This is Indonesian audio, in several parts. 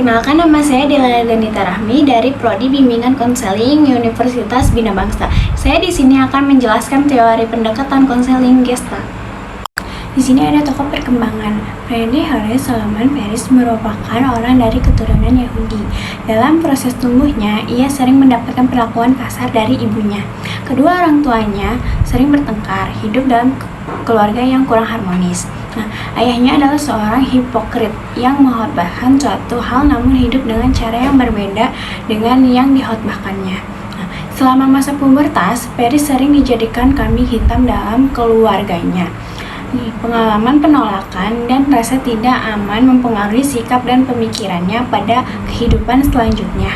Perkenalkan, nama saya Dela Danita Rahmi dari Prodi Bimbingan Konseling Universitas Bina Bangsa. Saya di sini akan menjelaskan teori pendekatan konseling Gestalt. Di sini ada tokoh perkembangan. Friedrich Harris Salomon Ferris merupakan orang dari keturunan Yahudi. Dalam proses tumbuhnya, ia sering mendapatkan perlakuan kasar dari ibunya. Kedua orang tuanya sering bertengkar, hidup dalam keluarga yang kurang harmonis. Ayahnya adalah seorang hipokrit yang mengkhotbahkan suatu hal namun hidup dengan cara yang berbeda dengan yang dikhotbahkannya. Selama masa pubertas, Ferris sering dijadikan kambing hitam dalam keluarganya. Pengalaman penolakan dan rasa tidak aman mempengaruhi sikap dan pemikirannya pada kehidupan selanjutnya.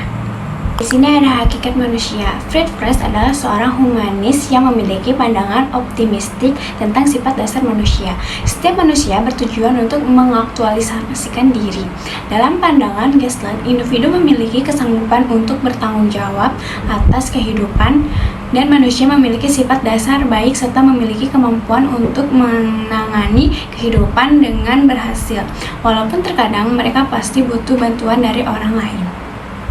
Di sini ada hakikat manusia. Friedrich adalah seorang humanis yang memiliki pandangan optimistik tentang sifat dasar manusia. Setiap manusia bertujuan untuk mengaktualisasikan diri. Dalam pandangan Gestalt, individu memiliki kesanggupan untuk bertanggung jawab atas kehidupan dan manusia memiliki sifat dasar baik serta memiliki kemampuan untuk menangani kehidupan dengan berhasil. Walaupun terkadang mereka pasti butuh bantuan dari orang lain.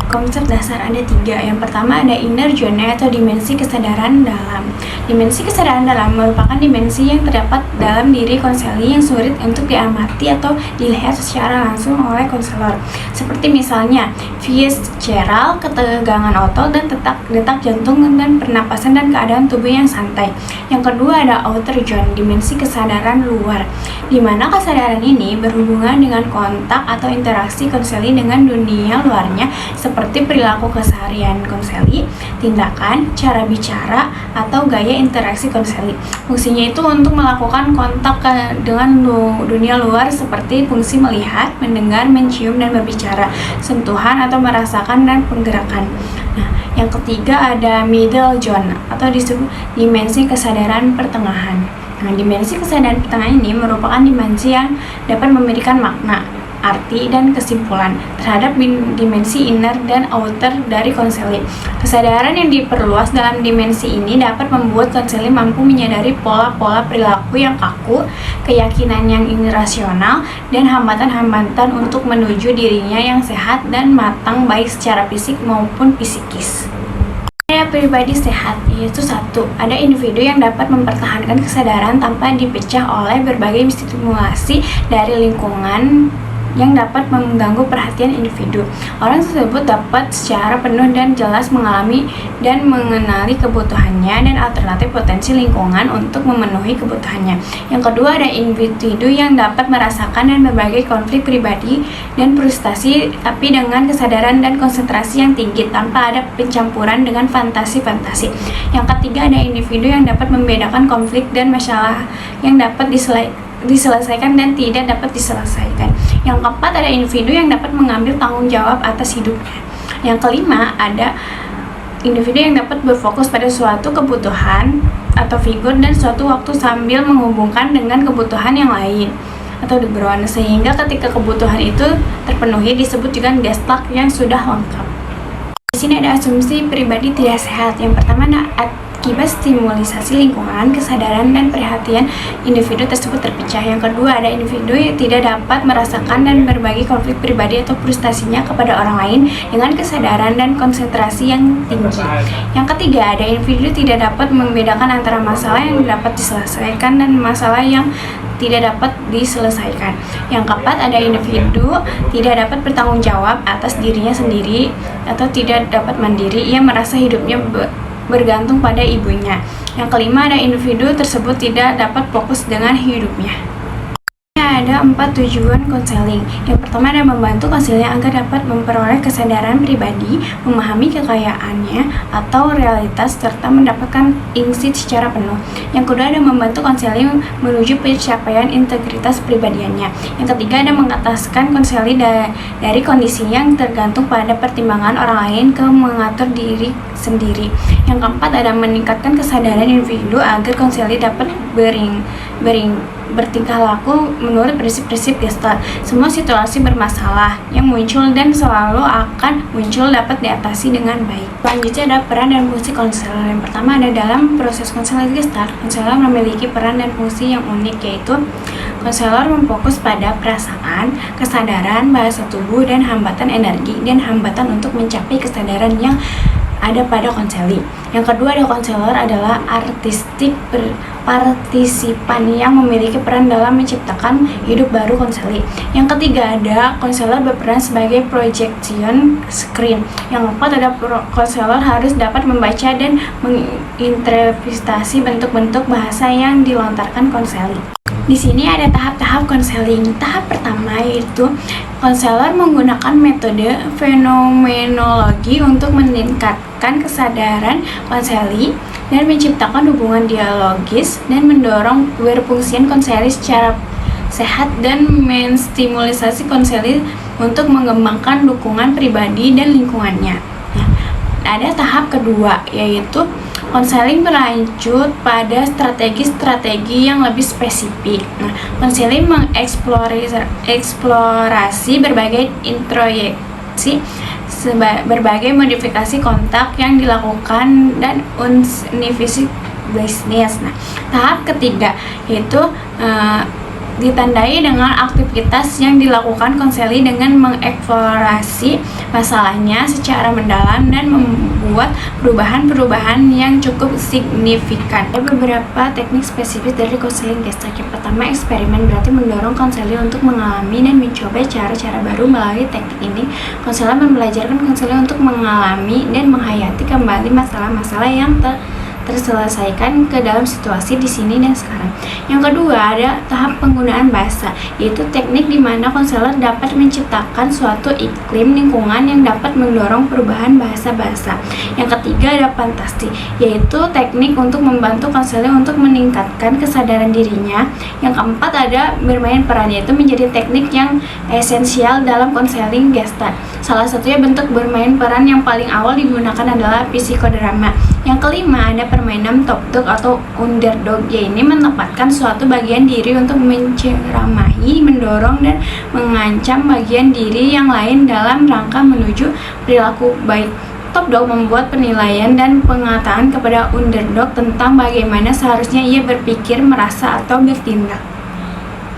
Konsep dasar ada 3. Yang pertama ada inner journey atau dimensi kesadaran dalam. Dimensi kesadaran dalam merupakan dimensi yang terdapat dalam diri konseli yang sulit untuk diamati atau dilihat secara langsung oleh konselor. Seperti misalnya visceral, ketegangan otot dan detak jantung dan pernapasan dan keadaan tubuh yang santai. Yang kedua ada outer journey, dimensi kesadaran luar, di mana kesadaran ini berhubungan dengan kontak atau interaksi konseli dengan dunia luarnya seperti perilaku keseharian konseli, tindakan, cara bicara, atau gaya interaksi konseli. Fungsinya itu untuk melakukan kontak dengan dunia luar seperti fungsi melihat, mendengar, mencium, dan berbicara, sentuhan atau merasakan dan penggerakan. Yang ketiga ada middle zone atau disebut dimensi kesadaran pertengahan. Dimensi kesadaran pertengahan ini merupakan dimensi yang dapat memberikan makna, arti, dan kesimpulan terhadap dimensi inner dan outer dari konseli. Kesadaran yang diperluas dalam dimensi ini dapat membuat konseli mampu menyadari pola-pola perilaku yang kaku, keyakinan yang irasional, dan hambatan-hambatan untuk menuju dirinya yang sehat dan matang baik secara fisik maupun psikis. Pribadi sehat, yaitu 1. Ada individu yang dapat mempertahankan kesadaran tanpa dipecah oleh berbagai stimulasi dari lingkungan yang dapat mengganggu perhatian individu. Orang tersebut dapat secara penuh dan jelas mengalami dan mengenali kebutuhannya dan alternatif potensi lingkungan untuk memenuhi kebutuhannya. Yang kedua ada individu yang dapat merasakan dan berbagai konflik pribadi dan frustasi tapi dengan kesadaran dan konsentrasi yang tinggi tanpa ada pencampuran dengan fantasi-fantasi. Yang ketiga ada individu yang dapat membedakan konflik dan masalah yang dapat diselesaikan dan tidak dapat diselesaikan. Yang keempat ada individu yang dapat mengambil tanggung jawab atas hidupnya. Yang kelima ada individu yang dapat berfokus pada suatu kebutuhan atau figur dan suatu waktu sambil menghubungkan dengan kebutuhan yang lain atau background, sehingga ketika kebutuhan itu terpenuhi disebut juga Gestalt yang sudah lengkap. Di sini ada asumsi pribadi tidak sehat. Yang pertama ada akibat stimulisasi lingkungan, kesadaran dan perhatian individu tersebut terpecah. Yang kedua ada individu yang tidak dapat merasakan dan berbagi konflik pribadi atau frustasinya kepada orang lain dengan kesadaran dan konsentrasi yang tinggi. Yang ketiga ada individu tidak dapat membedakan antara masalah yang dapat diselesaikan dan masalah yang tidak dapat diselesaikan. Yang keempat ada individu tidak dapat bertanggung jawab atas dirinya sendiri atau tidak dapat mandiri, ia merasa hidupnya bergantung pada ibunya. Yang kelima ada individu tersebut tidak dapat fokus dengan hidupnya. Ada 4 tujuan konseling. Yang pertama ada membantu konselnya agar dapat memperoleh kesadaran pribadi, memahami kekayaannya atau realitas serta mendapatkan insight secara penuh. Yang kedua ada membantu konseling menuju pencapaian integritas pribadiannya. Yang ketiga ada mengataskan konseli dari kondisi yang tergantung pada pertimbangan orang lain ke mengatur diri sendiri. Yang keempat ada meningkatkan kesadaran individu agar konseli dapat bering, bertingkah laku menurut prinsip-prinsip Gestalt. Semua situasi bermasalah yang muncul dan selalu akan muncul dapat diatasi dengan baik. Selanjutnya ada peran dan fungsi konselor. Yang pertama ada dalam proses konseling Gestalt. Konselor memiliki peran dan fungsi yang unik, yaitu konselor memfokus pada perasaan, kesadaran, bahasa tubuh, dan hambatan energi dan hambatan untuk mencapai kesadaran yang ada pada konseling. Yang kedua ada konselor adalah artistik partisipan yang memiliki peran dalam menciptakan hidup baru konseling. Yang ketiga ada konselor berperan sebagai projection screen. Yang keempat ada konselor harus dapat membaca dan menginterpretasi bentuk-bentuk bahasa yang dilontarkan konseling. Di sini ada tahap-tahap konseling. Tahap pertama yaitu konselor menggunakan metode fenomenologi untuk meningkatkan kesadaran konseli dan menciptakan hubungan dialogis dan mendorong berfungsian konseli secara sehat dan menstimulasi konseli untuk mengembangkan dukungan pribadi dan lingkungannya. Nah, ada tahap kedua yaitu konseling berlanjut pada strategi-strategi yang lebih spesifik. Nah, konseling mengeksplorasi berbagai introyeksi, berbagai modifikasi kontak yang dilakukan dan unifisik business. Nah, tahap ketiga yaitu ditandai dengan aktivitas yang dilakukan konseli dengan mengeksplorasi masalahnya secara mendalam dan membuat perubahan-perubahan yang cukup signifikan. Ada beberapa teknik spesifik dari konseling Gestalt. Yang pertama, eksperimen, berarti mendorong konseli untuk mengalami dan mencoba cara-cara baru. Melalui teknik ini, konselor membelajarkan konseli untuk mengalami dan menghayati kembali masalah-masalah yang terselesaikan ke dalam situasi di sini dan sekarang. Yang kedua ada tahap penggunaan bahasa, yaitu teknik di mana konselor dapat menciptakan suatu iklim lingkungan yang dapat mendorong perubahan bahasa-bahasa. Yang ketiga ada fantasi, yaitu teknik untuk membantu konselor untuk meningkatkan kesadaran dirinya. Yang keempat ada bermain peran, yaitu menjadi teknik yang esensial dalam konseling Gestalt. Salah satunya bentuk bermain peran yang paling awal digunakan adalah psikodrama. Yang kelima ada permainan top dog atau underdog, yaitu menempatkan suatu bagian diri untuk menceramahi, mendorong, dan mengancam bagian diri yang lain dalam rangka menuju perilaku baik. Top dog membuat penilaian dan pengataan kepada underdog tentang bagaimana seharusnya ia berpikir, merasa, atau bertindak.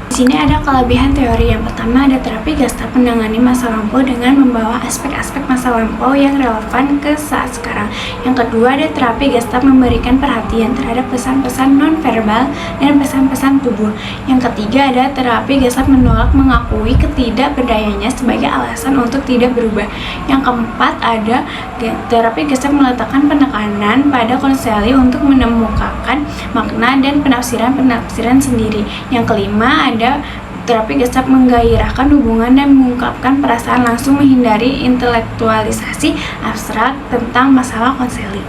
Di sini ada kelebihan teori. Yang pertama ada terapi Gestalt menangani masa lampau dengan membawa aspek-aspek masa lampau yang relevan ke saat sekarang. Yang kedua ada terapi Gestalt memberikan perhatian terhadap pesan-pesan non-verbal dan pesan-pesan tubuh. Yang ketiga ada terapi Gestalt menolak mengakui ketidakberdayanya sebagai alasan untuk tidak berubah. Yang keempat ada terapi Gestalt meletakkan penekanan pada konseli untuk menemukan makna dan penafsiran sendiri. Yang kelima ada terapi Gestalt menggairahkan hubungan dan mengungkapkan perasaan langsung, menghindari intelektualisasi abstrak tentang masalah konseling.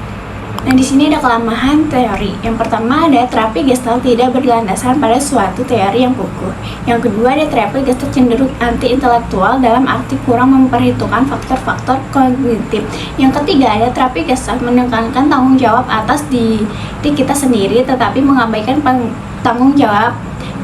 Nah, di sini ada kelemahan teori. Yang pertama ada terapi Gestalt tidak berlandaskan pada suatu teori yang kukuh. Yang kedua ada terapi Gestalt cenderung anti-intelektual dalam arti kurang memperhitungkan faktor-faktor kognitif. Yang ketiga ada terapi Gestalt menekankan tanggung jawab atas diri kita sendiri tetapi mengabaikan tanggung jawab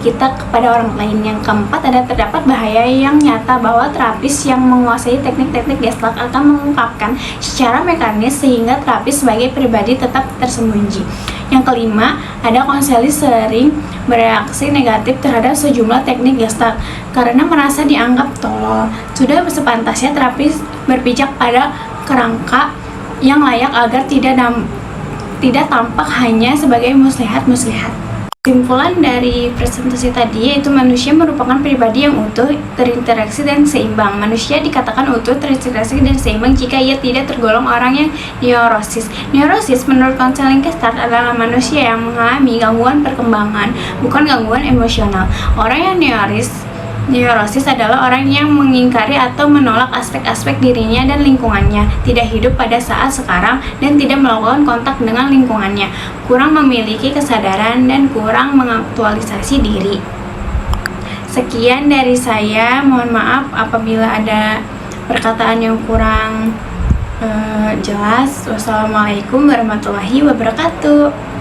kita kepada orang lain. Yang keempat ada terdapat bahaya yang nyata bahwa terapis yang menguasai teknik-teknik Gestalt akan mengungkapkan secara mekanis sehingga terapis sebagai pribadi tetap tersembunyi. Yang kelima ada konseling sering bereaksi negatif terhadap sejumlah teknik Gestalt karena merasa dianggap tolol. Sudah sepantasnya terapis berpijak pada kerangka yang layak agar tidak tampak hanya sebagai muslihat. Kesimpulan dari presentasi tadi yaitu manusia merupakan pribadi yang utuh, terinteraksi dan seimbang. Manusia dikatakan utuh, terinteraksi dan seimbang jika ia tidak tergolong orang yang neurosis. Neurosis menurut konseling Gestalt adalah manusia yang mengalami gangguan perkembangan, bukan gangguan emosional. Orang yang neurosis adalah orang yang mengingkari atau menolak aspek-aspek dirinya dan lingkungannya, tidak hidup pada saat sekarang, dan tidak melakukan kontak dengan lingkungannya, kurang memiliki kesadaran, dan kurang mengaktualisasi diri. Sekian dari saya, mohon maaf apabila ada perkataan yang kurang jelas. Wassalamualaikum warahmatullahi wabarakatuh.